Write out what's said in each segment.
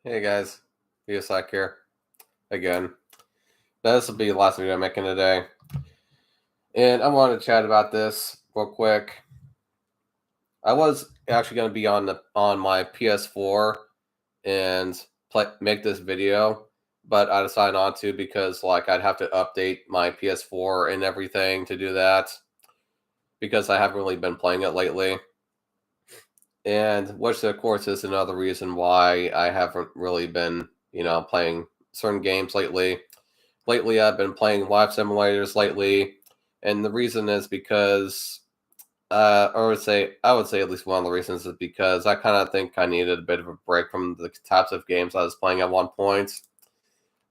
Hey guys, VSIC here again. This will be the last video I'm making today, and I wanted to chat about this real quick. I was actually going to be on my PS4 and make this video, but I decided not to because I'd have to update my PS4 and everything to do that because I haven't really been playing it lately, and which of course is another reason why I haven't really been playing certain games lately. Lately I've been playing live simulators lately, and the reason is because I would say at least one of the reasons is because I kind of think I needed a bit of a break from the types of games I was playing at one point.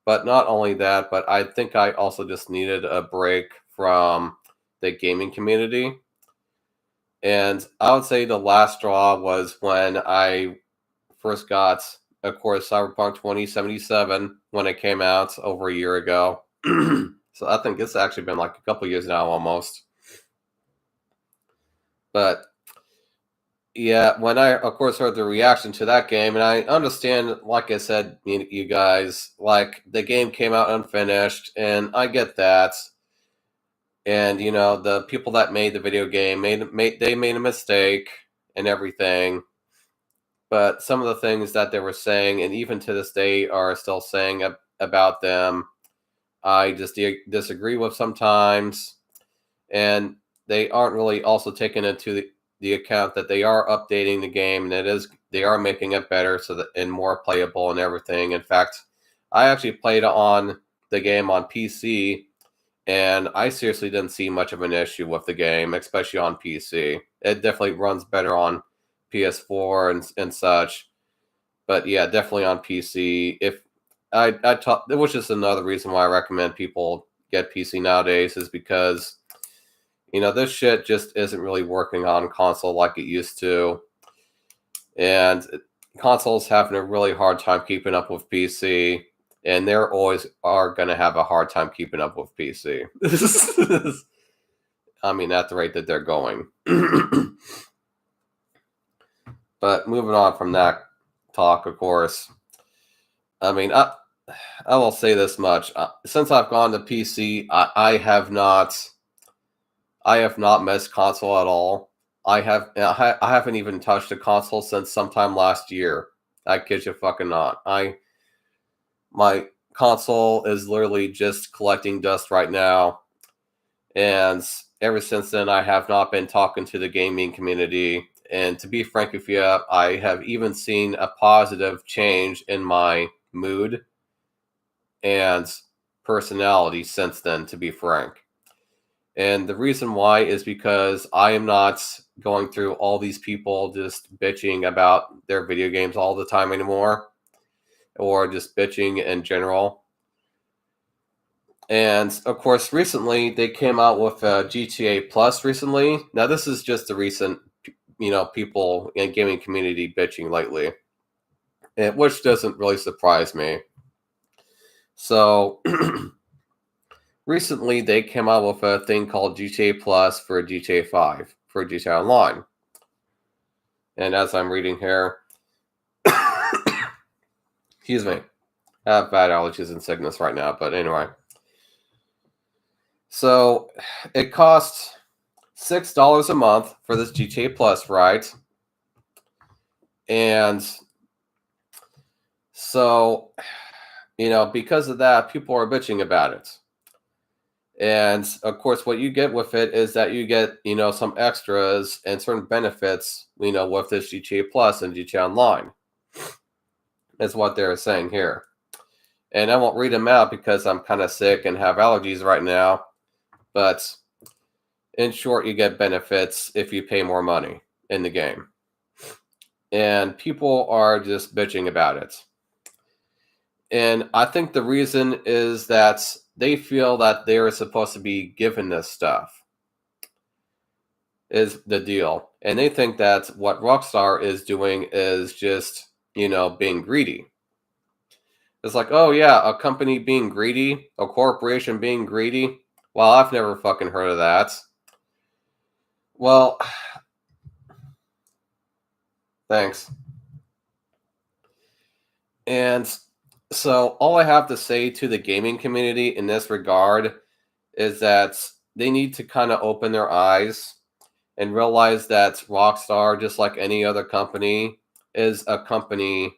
But not only that, but I think I also just needed a break from the gaming community. And I would say the last straw was when I first got, of course, Cyberpunk 2077 when it came out over a year ago. So I think it's actually been like a couple years now almost. But yeah, when I, of course, heard the reaction to that game, and I understand, like I said, you guys, like the game came out unfinished, and I get that. And the people that made the video game they made a mistake and everything. But some of the things that they were saying, and even to this day are still saying about them, I just disagree with sometimes. And they aren't really also taking into the account that they are updating the game, and they are making it better and more playable and everything. In fact, I actually played on the game on PC, and I seriously didn't see much of an issue with the game, especially on PC. It definitely runs better on PS4 and such. But yeah, definitely on PC. If I taught, which is another reason why I recommend people get PC nowadays, is because this shit just isn't really working on console like it used to, and consoles having a really hard time keeping up with PC, and they're always are gonna have a hard time keeping up with PC. I mean, at the rate that they're going. But moving on from that talk, of course. I mean, I will say this much: since I've gone to PC, I have not missed console at all. I haven't even touched a console since sometime last year. I kid you fucking not. My console is literally just collecting dust right now, and ever since then, I have not been talking to the gaming community. And to be frank with you, I have even seen a positive change in my mood and personality since then, to be frank. And the reason why is because I am not going through all these people just bitching about their video games all the time anymore, or just bitching in general. And of course, recently they came out with GTA Plus recently. Now, this is just the recent, people in gaming community bitching lately, which doesn't really surprise me. So recently they came out with a thing called GTA Plus for GTA 5 for GTA Online. And as I'm reading here, excuse me, I have bad allergies and sickness right now, but anyway. So it costs $6 a month for this GTA Plus, right? And so, because of that, people are bitching about it. And of course, what you get with it is that you get, some extras and certain benefits, with this GTA Plus and GTA Online. Is what they're saying here. And I won't read them out because I'm kind of sick and have allergies right now. But in short, you get benefits if you pay more money in the game. And people are just bitching about it. And I think the reason is that they feel that they are supposed to be given this stuff, is the deal. And they think that what Rockstar is doing is just, being greedy. It's like, oh yeah, a company being greedy, a corporation being greedy. Well, I've never fucking heard of that. Well, thanks. And so all I have to say to the gaming community in this regard is that they need to kind of open their eyes and realize that Rockstar, just like any other company, is a company,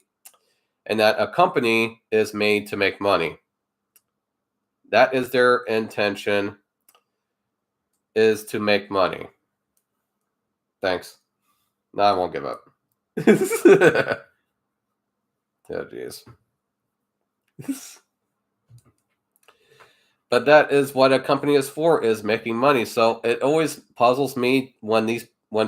and that a company is made to make money. That is their intention, is to make money. Thanks. No, I won't give up. Oh, jeez. But that is what a company is for, is making money. So it always puzzles me when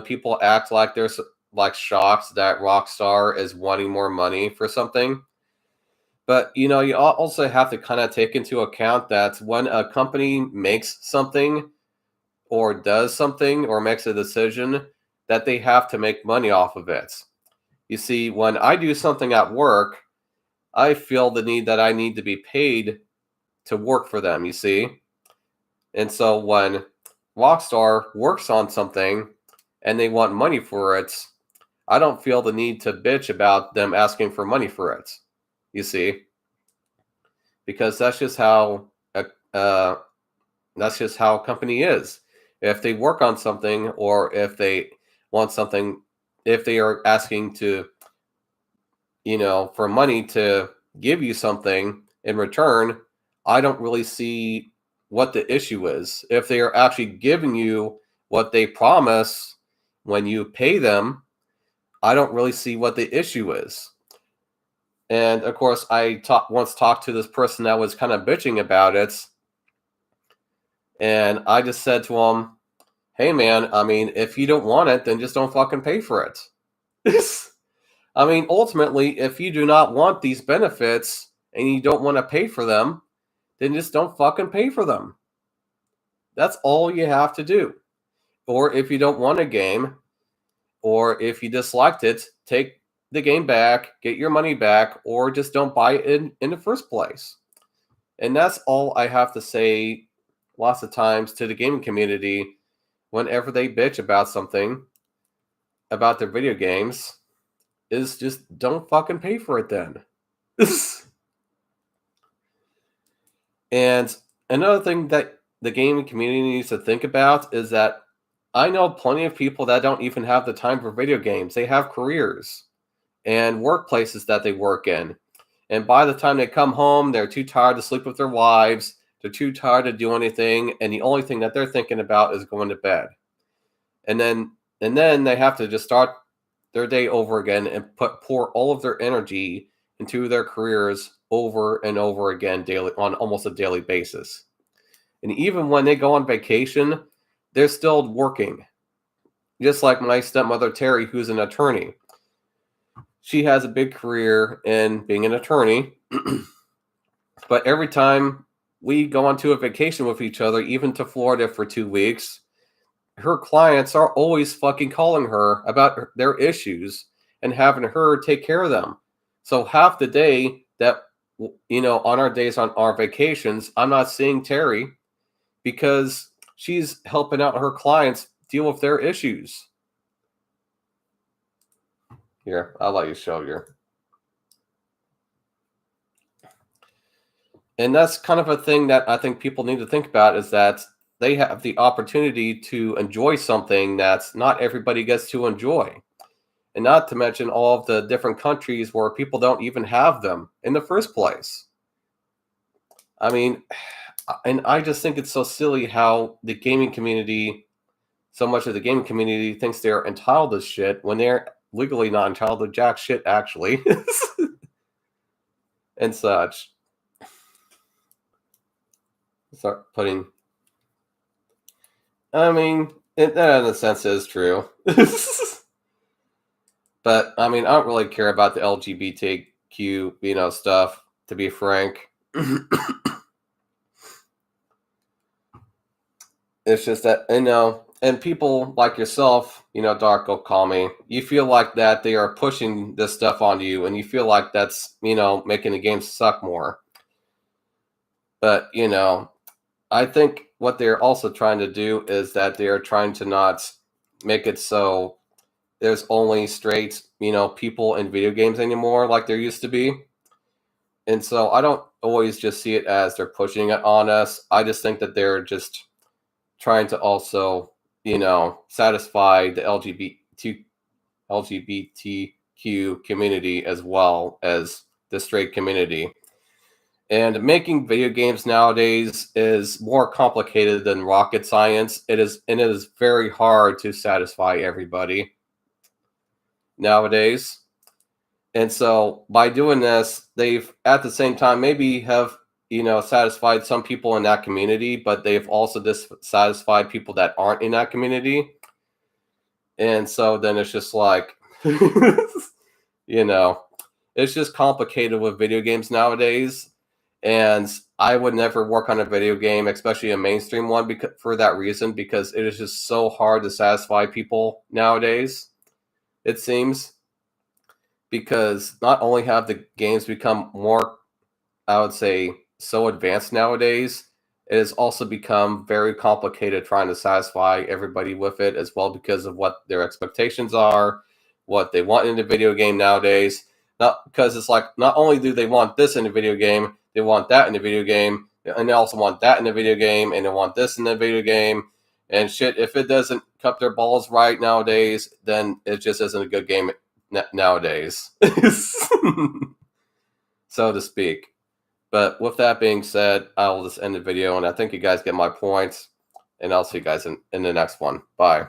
people act like there's like shocked that Rockstar is wanting more money for something. But you also have to kind of take into account that when a company makes something or does something or makes a decision, that they have to make money off of it. You see, when I do something at work, I feel the need that I need to be paid to work for them, you see? And so when Rockstar works on something and they want money for it, I don't feel the need to bitch about them asking for money for it, you see? Because that's just how a company is. If they work on something, or if they want something, if they are asking to, for money to give you something in return, I don't really see what the issue is. If they are actually giving you what they promise when you pay them, I don't really see what the issue is. And of course, I once talked to this person that was kind of bitching about it, and I just said to him, "Hey, man, I mean, if you don't want it, then just don't fucking pay for it." I mean, ultimately, if you do not want these benefits and you don't want to pay for them, then just don't fucking pay for them. That's all you have to do. Or if you don't want a game, or if you disliked it, take the game back, get your money back, or just don't buy it in the first place. And that's all I have to say lots of times to the gaming community whenever they bitch about something, about their video games, is just don't fucking pay for it then. And another thing that the gaming community needs to think about is that I know plenty of people that don't even have the time for video games. They have careers and workplaces that they work in. And by the time they come home, they're too tired to sleep with their wives. They're too tired to do anything. And the only thing that they're thinking about is going to bed. And then they have to just start their day over again and pour all of their energy into their careers over and over again daily, on almost a daily basis. And even when they go on vacation, they're still working. Just like my stepmother Terry, who's an attorney. She has a big career in being an attorney, but every time we go onto a vacation with each other, even to Florida for 2 weeks, her clients are always fucking calling her about their issues and having her take care of them. So half the day that, on our days on our vacations, I'm not seeing Terry because she's helping out her clients deal with their issues. Here, I'll let you show your. And that's kind of a thing that I think people need to think about, is that they have the opportunity to enjoy something that's not everybody gets to enjoy. And not to mention all of the different countries where people don't even have them in the first place. I mean, and I just think it's so silly how the gaming community, so much of the gaming community thinks they're entitled to shit when they're legally not entitled to jack shit, actually. And such. Start putting. I mean, that in a sense is true. But I mean, I don't really care about the LGBTQ, stuff, to be frank. It's just that, and people like yourself, Dark, will call me. You feel like that they are pushing this stuff on you, and you feel like that's, making the game suck more. But, I think what they're also trying to do is that they're trying to not make it so there's only straight, people in video games anymore like there used to be. And so I don't always just see it as they're pushing it on us. I just think that they're just trying to also, satisfy the LGBTQ community as well as the straight community. And making video games nowadays is more complicated than rocket science. It is very hard to satisfy everybody nowadays. And so by doing this, they've at the same time maybe have, satisfied some people in that community, but they've also dissatisfied people that aren't in that community. And so then it's just like, you know, it's just complicated with video games nowadays. And I would never work on a video game, especially a mainstream one, because for that reason, because it is just so hard to satisfy people nowadays, it seems. Because not only have the games become more, I would say, so advanced nowadays, it has also become very complicated trying to satisfy everybody with it as well because of what their expectations are, what they want in a video game nowadays. Not because it's like not only do they want this in a video game, they want that in a video game, and they also want that in a video game, and they want this in a video game. And shit, if it doesn't cup their balls right nowadays, then it just isn't a good game nowadays, so to speak. But with that being said, I'll just end the video, and I think you guys get my points, and I'll see you guys in the next one. Bye.